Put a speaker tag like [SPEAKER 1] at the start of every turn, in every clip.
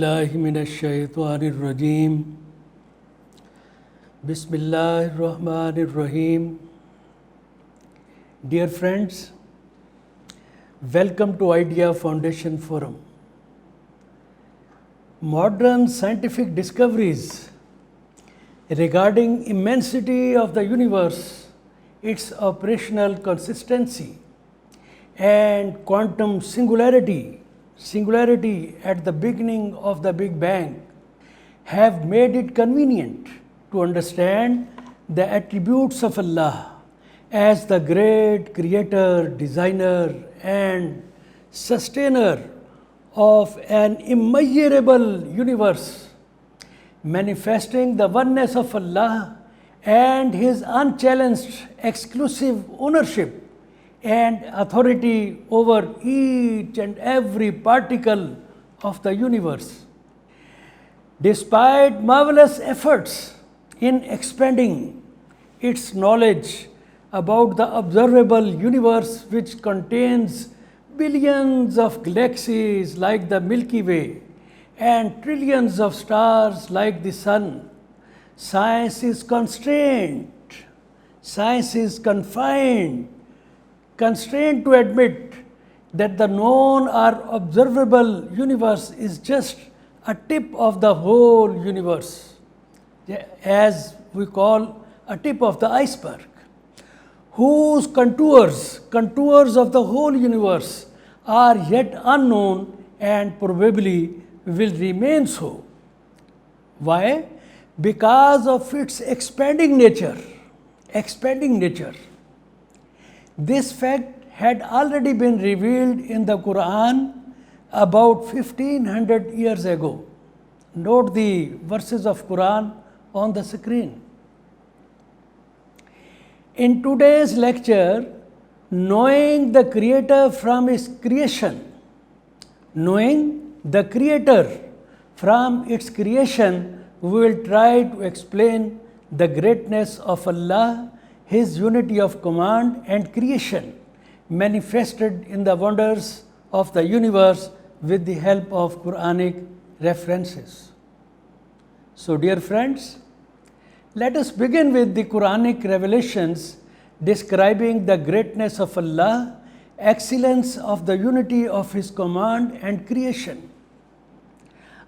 [SPEAKER 1] billahi minash shaitanir rajim. Bismillahir Rahmanir Rahim. Dear friends, welcome to Idea Foundation Forum. Modern scientific discoveries regarding immensity of the universe, its operational consistency, and quantum singularity at the beginning of the Big Bang have made it convenient to understand the attributes of Allah as the great creator, designer, and sustainer of an immeasurable universe, manifesting the oneness of Allah and His unchallenged exclusive ownership and authority over each and every particle of the universe. Despite marvelous efforts in expanding its knowledge about the observable universe, which contains billions of galaxies like the Milky Way and trillions of stars like the Sun, science is constrained, science is constrained to admit that the known or observable universe is just a tip of the whole universe, as we call a tip of the iceberg, whose contours of the whole universe are yet unknown and probably will remain so. Why? Because of its expanding nature. This fact had already been revealed in the Qur'an about 1500 years ago. Note the verses of Qur'an on the screen. In today's lecture, knowing the Creator from its creation, we will try to explain the greatness of Allah, His unity of command and creation, manifested in the wonders of the universe with the help of Qur'anic references. So, dear friends, let us begin with the Qur'anic revelations describing the greatness of Allah, excellence of the unity of His command and creation.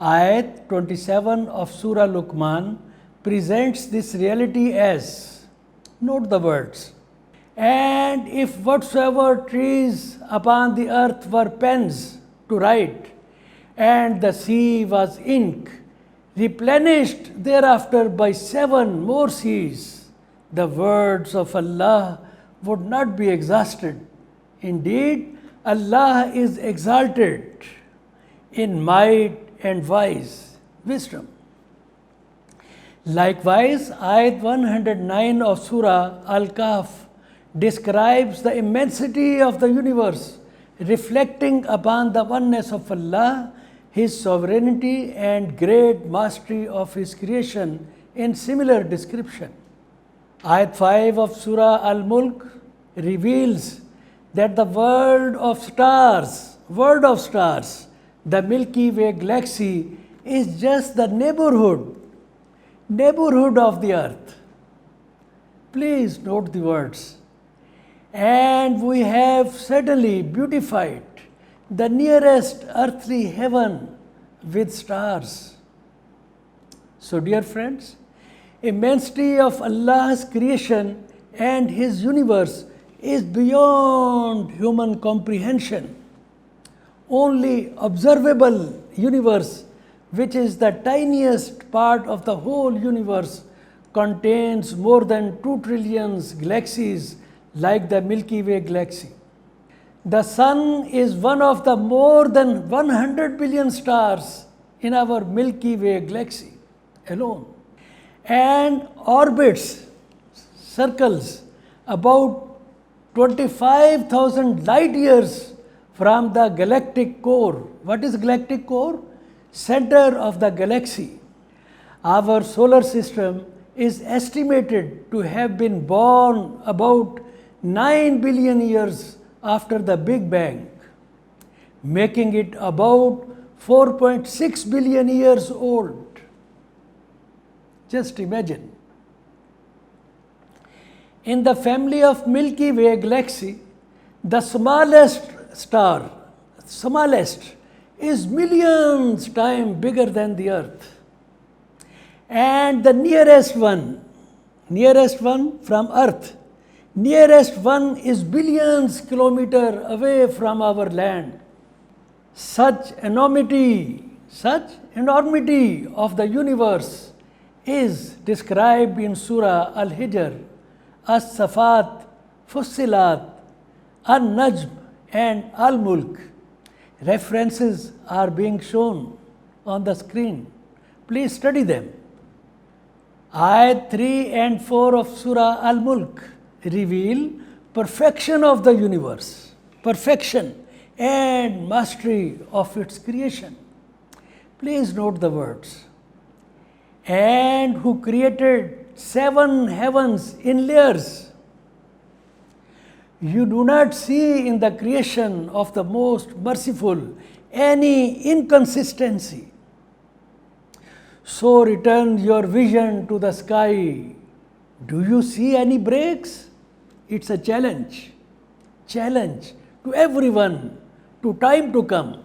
[SPEAKER 1] Ayat 27 of Surah Luqman presents this reality as, note the words, and if whatsoever trees upon the earth were pens to write, and the sea was ink, replenished thereafter by 7 more seas, the words of Allah would not be exhausted. Indeed, Allah is exalted in might and wisdom. Likewise, Ayat 109 of Surah Al-Kahf describes the immensity of the universe, reflecting upon the oneness of Allah, His sovereignty and great mastery of His creation in similar description. Ayat 5 of Surah Al-Mulk reveals that the world of stars, the Milky Way galaxy, is just the neighborhood of the earth. Please note the words. And we have certainly beautified the nearest earthly heaven with stars. So, dear friends, immensity of Allah's creation and His universe is beyond human comprehension. Only observable universe, which is the tiniest part of the whole universe, contains more than 2 trillion galaxies like the Milky Way galaxy. The Sun is one of the more than 100 billion stars in our Milky Way galaxy alone, and circles about 25,000 light years from the galactic core. What is galactic core? Center of the galaxy. Our solar system is estimated to have been born about 9 billion years after the Big Bang, making it about 4.6 billion years old. Just imagine. In the family of Milky Way galaxy, the smallest star, is millions times bigger than the Earth. And the nearest one from Earth, nearest one is billions kilometers away from our land. Such enormity of the universe is described in Surah Al-Hijr, As-Safat, Fussilat, An-Najm and Al-Mulk. References are being shown on the screen. Please study them. Ayat 3 and 4 of Surah Al-Mulk reveal perfection of the universe, perfection and mastery of its creation. Please note the words. And who created 7 heavens in layers. You do not see in the creation of the most merciful any inconsistency. So return your vision to the sky. Do you see any breaks? It's a challenge to everyone, to time to come.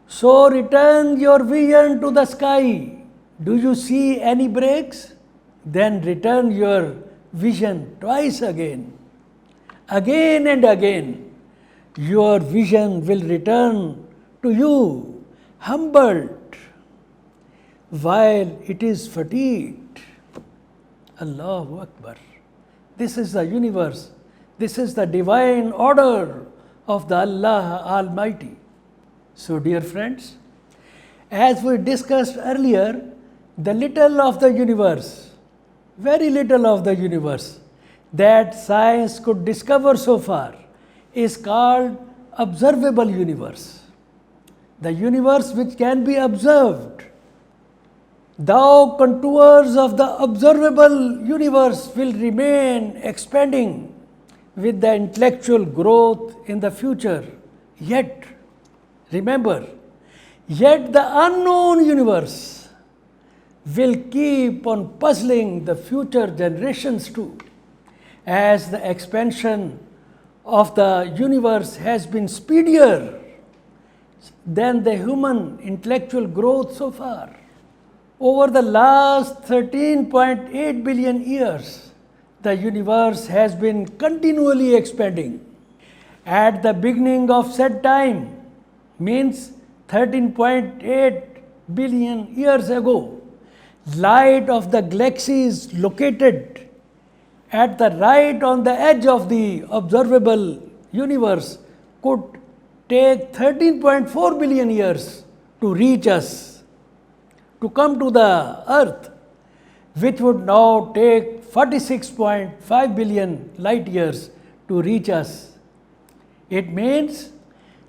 [SPEAKER 1] So return your vision to the sky. Do you see any breaks? Then return your vision twice again and again. Your vision will return to you humbled while it is fatigued. Allahu Akbar. This is the universe. This is the divine order of the Allah Almighty. So dear friends, as we discussed earlier, the little of the universe, very little of the universe that science could discover so far is called observable universe. The universe which can be observed. The contours of the observable universe will remain expanding with the intellectual growth in the future. Yet, remember, yet the unknown universe will keep on puzzling the future generations too, as the expansion of the universe has been speedier than the human intellectual growth so far. Over the last 13.8 billion years, the universe has been continually expanding. At the beginning of said time, means 13.8 billion years ago, light of the galaxies located at the right on the edge of the observable universe could take 13.4 billion years to reach us, to come to the earth, which would now take 46.5 billion light years to reach us. It means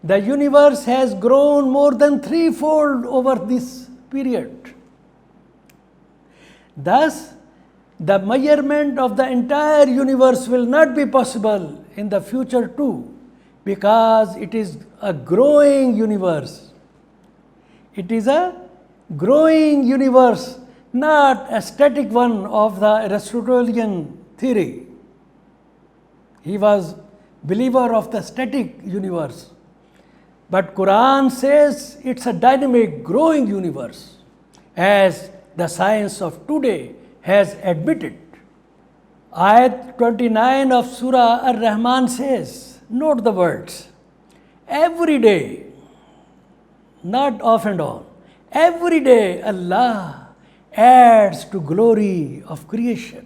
[SPEAKER 1] the universe has grown more than threefold over this period. Thus, the measurement of the entire universe will not be possible in the future too, because it is a growing universe. It is a growing universe, not a static one of the Aristotelian theory. He was believer of the static universe. But Quran says it's a dynamic, growing universe, as the science of today has admitted. Ayat 29 of Surah Ar-Rahman says, note the words, every day, not off and on, every day Allah adds to glory of creation,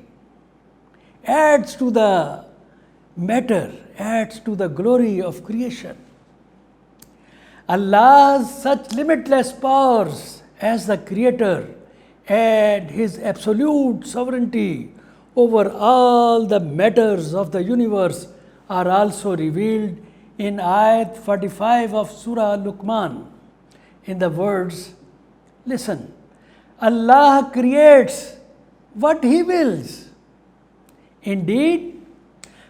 [SPEAKER 1] adds to the matter, adds to the glory of creation. Allah's such limitless powers as the creator and his absolute sovereignty over all the matters of the universe are also revealed in Ayat 45 of Surah Luqman in the words, listen, Allah creates what He wills. Indeed,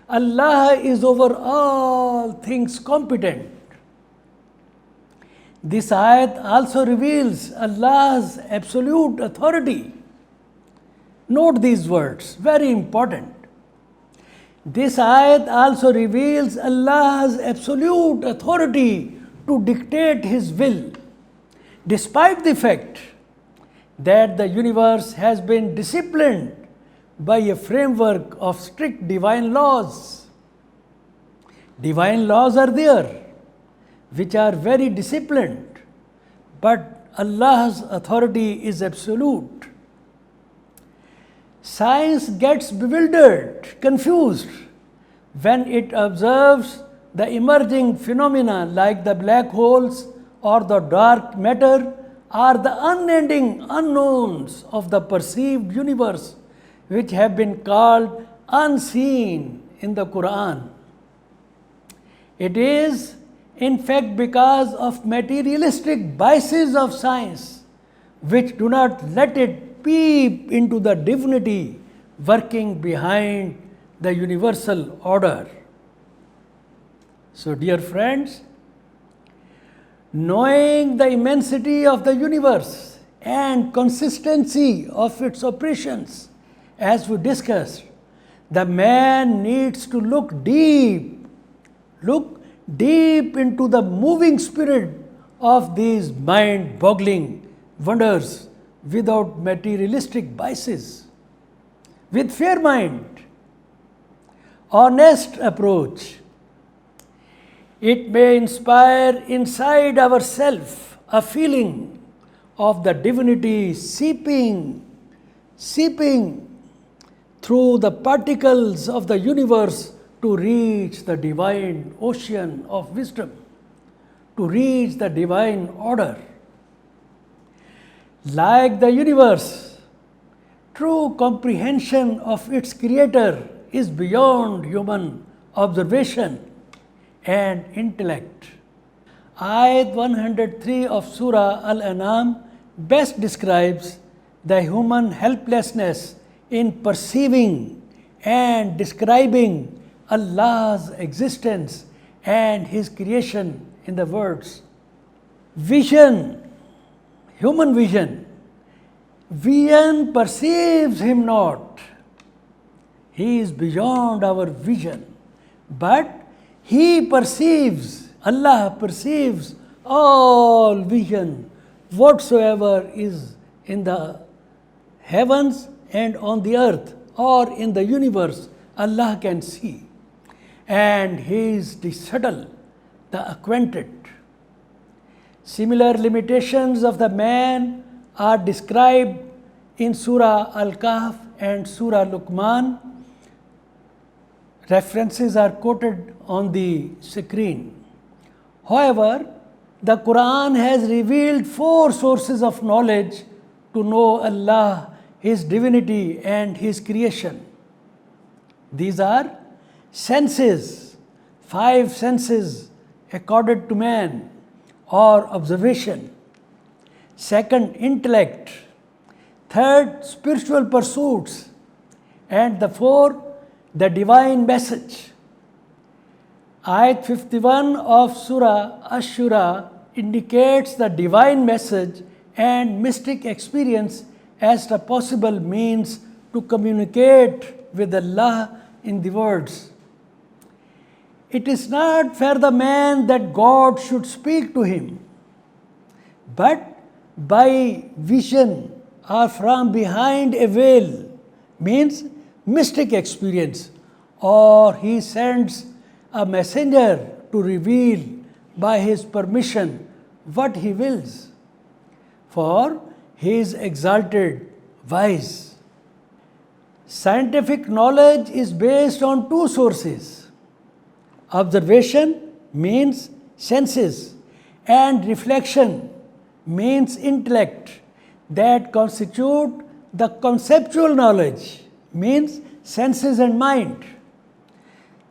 [SPEAKER 1] Allah is over all things competent. This ayat also reveals Allah's absolute authority. Note these words, very important. This ayat also reveals Allah's absolute authority to dictate His will, despite the fact that the universe has been disciplined by a framework of strict divine laws. Divine laws are there, which are very disciplined, but Allah's authority is absolute. Science gets bewildered, confused, when it observes the emerging phenomena like the black holes or the dark matter are the unending unknowns of the perceived universe, which have been called unseen in the Qur'an. It is, in fact, because of materialistic biases of science, which do not let it peep into the divinity working behind the universal order. So, dear friends, knowing the immensity of the universe and consistency of its operations, as we discussed, the man needs to look deep into the moving spirit of these mind-boggling wonders without materialistic biases. With fair mind, honest approach, it may inspire inside ourselves a feeling of the divinity seeping through the particles of the universe to reach the divine ocean of wisdom, to reach the divine order. Like the universe, true comprehension of its creator is beyond human observation and intellect. Ayat 103 of Surah Al-An'am best describes the human helplessness in perceiving and describing Allah's existence and His creation in the words. Vision, human vision. Vision perceives Him not. He is beyond our vision. But He perceives, Allah perceives all vision, whatsoever is in the heavens and on the earth or in the universe, Allah can see. And He is the subtle, the acquainted. Similar limitations of the man are described in Surah Al-Kahf and Surah Luqman. References are quoted on the screen. However, the Quran has revealed 4 sources of knowledge to know Allah, His divinity and His creation. These are senses, 5 senses accorded to man or observation. Second, intellect. Third, spiritual pursuits. And the 4th, the divine message. Ayat 51 of Surah Ash-Shura indicates the divine message and mystic experience as the possible means to communicate with Allah in the words. It is not for the man that God should speak to him, but by vision or from behind a veil, means mystic experience, or he sends a messenger to reveal by his permission what he wills, for he is exalted, wise. Scientific knowledge is based on 2 sources. Observation means senses, and reflection means intellect, that constitute the conceptual knowledge, means senses and mind.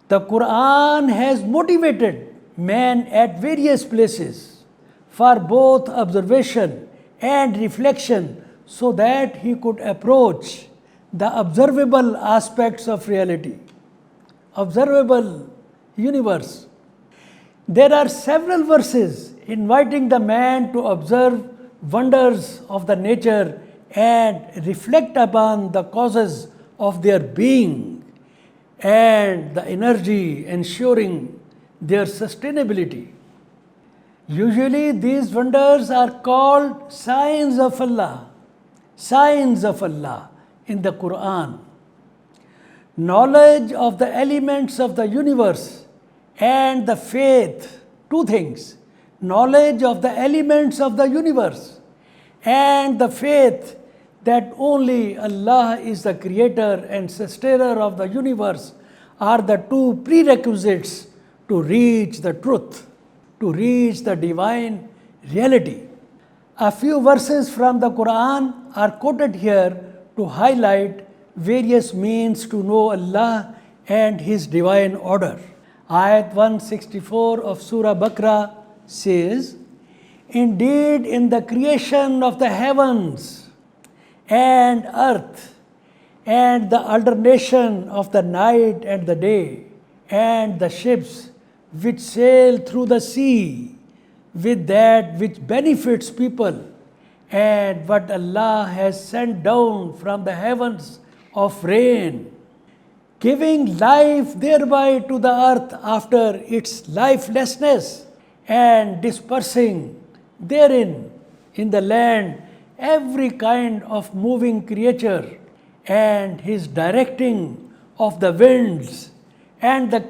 [SPEAKER 1] The Quran has motivated man at various places for both observation and reflection so that he could approach the observable aspects of reality, observable universe. There are several verses inviting the man to observe wonders of the nature and reflect upon the causes of their being and the energy ensuring their sustainability. Usually these wonders are called signs of Allah in the Qur'an. Knowledge of the elements of the universe and the faith, two things. Knowledge of the elements of the universe and the faith that only Allah is the creator and sustainer of the universe are the two prerequisites to reach the truth, to reach the divine reality. A few verses from the Quran are quoted here to highlight various means to know Allah and His divine order. Ayat 164 of Surah Baqarah says, "Indeed, in the creation of the heavens and earth, and the alternation of the night and the day, and the ships which sail through the sea, with that which benefits people, and what Allah has sent down from the heavens of rain, giving life thereby to the earth after its lifelessness, and dispersing therein in the land every kind of moving creature, and His directing of the winds and the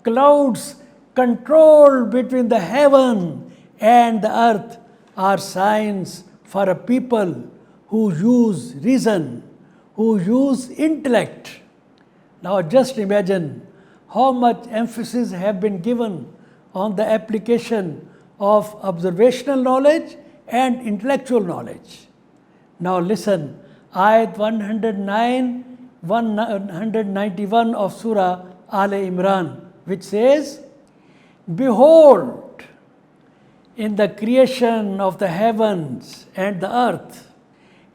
[SPEAKER 1] clouds, control between the heaven and the earth are signs for a people who use reason, who use intellect." Now just imagine how much emphasis have been given on the application of observational knowledge and intellectual knowledge. Now listen, Ayat 191 of Surah Al Imran, which says, "Behold, in the creation of the heavens and the earth,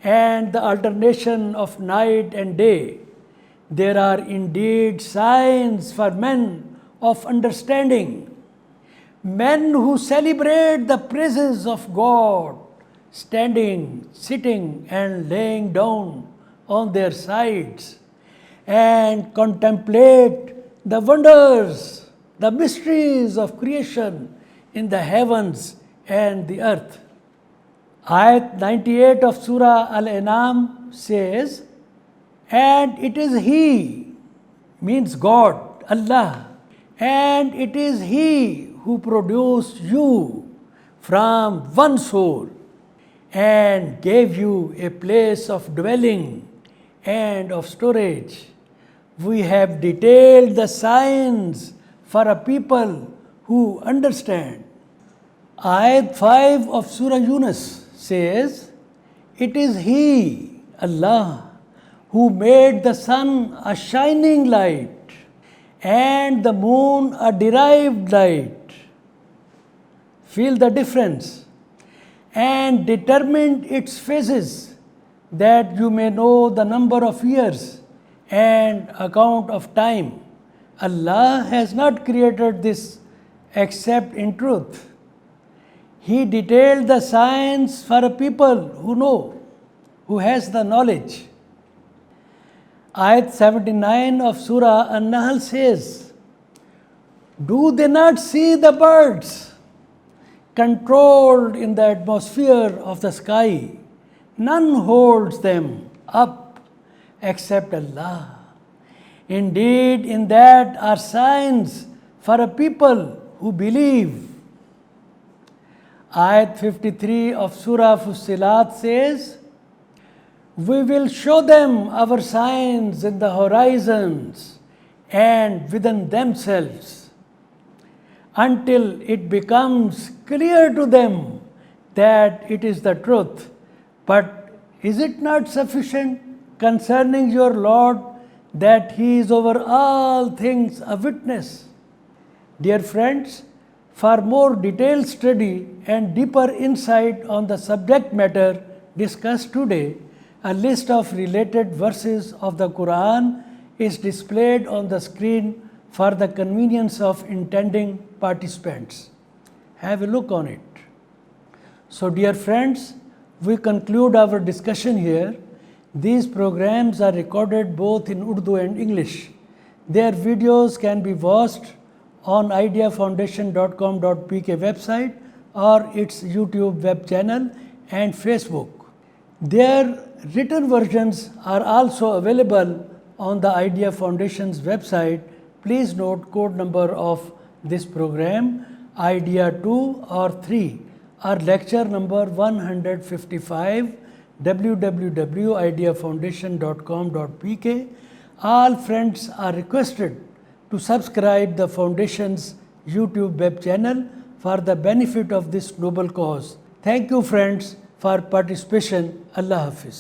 [SPEAKER 1] and the alternation of night and day, there are indeed signs for men of understanding, men who celebrate the praises of God, standing, sitting, and laying down on their sides, and contemplate the wonders, the mysteries of creation in the heavens and the earth." Ayat 98 of Surah Al-An'am says, "And it is He," means God, Allah, "and it is He who produced you from one soul and gave you a place of dwelling and of storage. We have detailed the signs for a people who understand." Ayat 5 of Surah Yunus says, "It is He, Allah, who made the sun a shining light and the moon a derived light." Feel the difference. "And determined its phases, that you may know the number of years and account of time. Allah has not created this except in truth. He detailed the signs for a people who know, who has the knowledge." Ayat 79 of Surah An-Nahl says, "Do they not see the birds controlled in the atmosphere of the sky? None holds them up except Allah. Indeed, in that are signs for a people who believe." Ayat 53 of Surah Fussilat says, "We will show them our signs in the horizons and within themselves, until it becomes clear to them that it is the truth. But is it not sufficient concerning your Lord that He is over all things a witness?" Dear friends, for more detailed study and deeper insight on the subject matter discussed today, a list of related verses of the Quran is displayed on the screen for the convenience of intending participants. have a look on it. So dear friends, we conclude our discussion here. These programs are recorded both in Urdu and English. Their videos can be watched on ideafoundation.com.pk website or its YouTube web channel and Facebook. Their written versions are also available on the Idea Foundation's website. Please note code number of this program, Idea 2 or 3, or lecture number 155, www.ideafoundation.com.pk. All friends are requested to subscribe the Foundation's YouTube web channel for the benefit of this noble cause. Thank you friends for participation. Allah Hafiz.